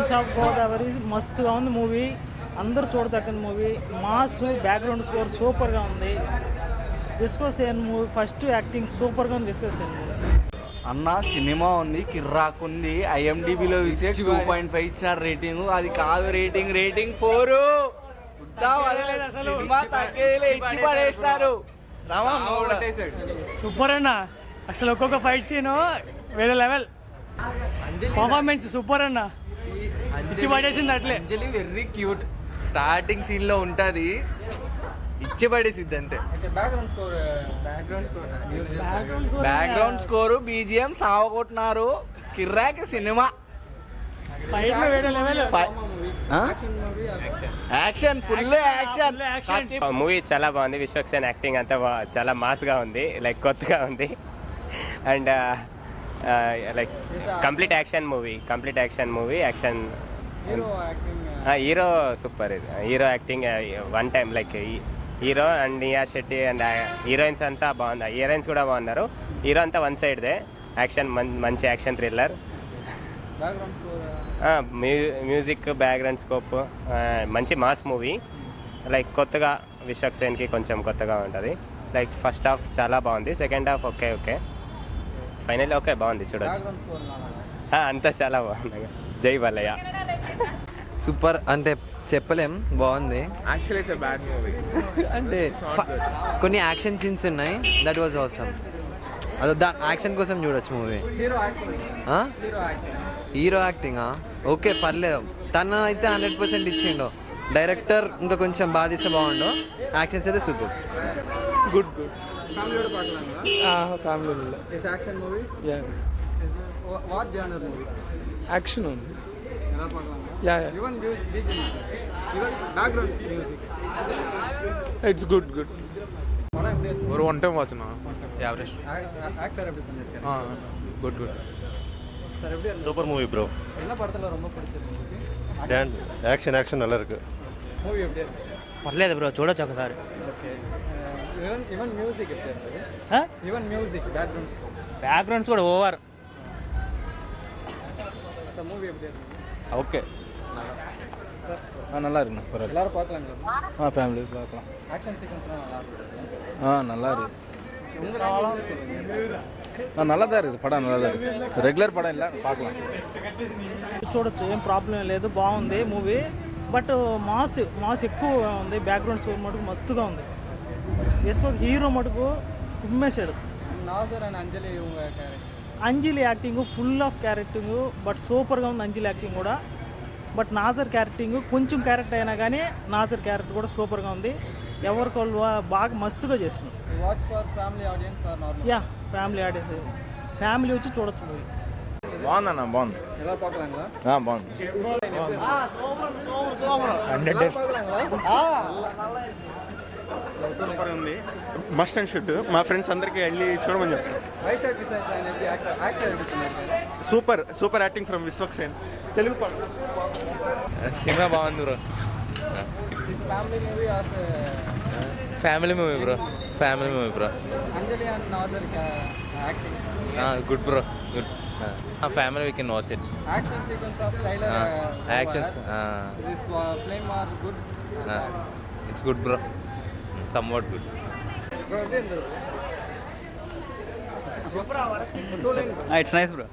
Sons of Godavari మస్తుగా ఉంది movie, అందరూ చూడదగ్గ మూవీ. మాస్, బ్యాక్గ్రౌండ్ స్కోర్ సూపర్గా ఉంది. విశ్వసేన్ మూవీ ఫస్ట్ యాక్టింగ్ సూపర్గా ఉంది. విశ్వసేన్ మూవీ అన్న సినిమా ఉంది, కిర్రాకుంది. IMDbలో చూసే 2.5 ఇచ్చిన రేటింగ్. అది కాదు రేటింగ్ 4. సినిమా తగ్గేలే, ఇచ్చి పడేసినారు. సూపర్ అన్న, అసలు ఒక్కొక్క ఫైట్ సీన్ వేరే లెవెల్, పర్ఫార్మెన్స్ సూపర్ అన్న, ఇచ్చి పడేసింది అట్లే. Anjali very cute, starting scene లో ఉంటది, ఇచ్చి పడేసిద్ది అంతే. బ్యాక్గ్రౌండ్ స్కోర్, BGM సావగొట్టినారు. కిర్రాక్ cinema, action, full action. Movie చాలా బాగుంది. విశ్వక్సేన్ యాక్టింగ్ అంతా చాలా మాస్గా ఉంది, లైక్ కొత్తగా ఉంది. And like complete action movie. Action hero super. ఇది hero acting one time, like hero and Neha Shetty and heroines అంతా బాగుంది. హీరోయిన్స్ కూడా బాగున్నారు. హీరో అంతా వన్ సైడ్దే. యాక్షన్ మంచి action thriller. Music, background scope, మంచి మాస్ మూవీ. లైక్ కొత్తగా విశ్వక్సేన్కి కొంచెం కొత్తగా ఉంటుంది. లైక్ ఫస్ట్ హాఫ్ చాలా బాగుంది, second half okay, final okay, బాగుంది, చూడొచ్చు. అంతా చాలా బాగుంది. జై బాలయ్య. సూపర్ అంటే చెప్పలేం, బాగుంది. Actually it's a bad movie. అంటే కొన్ని యాక్షన్ సీన్స్ ఉన్నాయి, దట్ వాజ్ ఆసమ్. అది యాక్షన్ కోసం చూడొచ్చు మూవీ. హీరో యాక్టింగ్ ఓకే, పర్లేదు. తను అయితే 100% ఇచ్చిండు. డైరెక్టర్ ఇంకా కొంచెం బాధిస్తే బాగుండు. యాక్షన్స్ అయితే సూపర్, గుడ్. యాక్షన్ ఉంది. It's good. ஒரு ஒன் டைம் வாட்ச்னா average. Good. Super movie bro. என்ன படத்துல ரொம்ப பிடிச்சிருக்கு? యాక్షన్ நல்லா இருக்கு. மூவி எப்படி இருக்கு? పర్లేదు బ్రో, చూడొచ్చు ఒకసారి. ఓకే. ఈవెన్ మ్యూజిక్ எப்படி இருக்கு? ఈవెన్ మ్యూజిక్ బ్యాక్గ్రౌండ్స్ కూడా ఓవర్. சார் மூவி எப்படி இருக்கு? ஓகே, நல்லா இருக்குண்ணா, பரவாயில்ல. எல்லாரும் பார்க்கலாங்களா? ஃபேமிலி பார்க்கலாம். ஆக்ஷன் சீக்வன்ஸ்லாம் நல்லா இருக்கு. நல்லா இருக்கு. நல்லா தான் இருக்குது పடம், நல்லா தான் இருக்குது. రెగ్యులర్ పடம் இல்லை, பார்க்கலாம். చూడొచ్చు, ఏం ప్రాబ్లం లేదు, బాగుంది మూవీ. బట్ మాస్ ఎక్కువ ఉంది. బ్యాక్గ్రౌండ్ స్కోర్ మటుకు మస్తుగా ఉంది. హీరో మటుకు కుమ్మేశాడు. Nassar and Anjali Anjali acting full of క్యారెక్టింగ్, బట్ సూపర్గా ఉంది అంజలి యాక్టింగ్ కూడా. బట్ నాజర్ క్యారెక్టింగ్ కొంచెం క్యారెక్టర్ అయినా కానీ నాజర్ క్యారెక్టర్ కూడా సూపర్గా ఉంది. ఎవరికోళ్ళు బాగా మస్తుగా చేస్తున్నారు. Watch for family audience are normal? Yeah, family audience, family వచ్చి చూడొచ్చు మూవీ. బాగుందన్న, బాగుంది. ఎలా பார்க்கலாங்களா? బాగుంది. సూపర్ ఉంది, మస్ట్ అండ్ షుడ్. మా ఫ్రెండ్స్ అందరికీ వెళ్ళి చూడమని చెప్తాను. Super acting from Vishwak Sen. Telugu పడం సినిమా బాగుంది bro. Family movie bro. Anjali and Nassar acting good bro, good. Family we can watch it. Action sequence of trailer actions this flame are good. It's good bro, somewhat good. Bro, it's nice bro.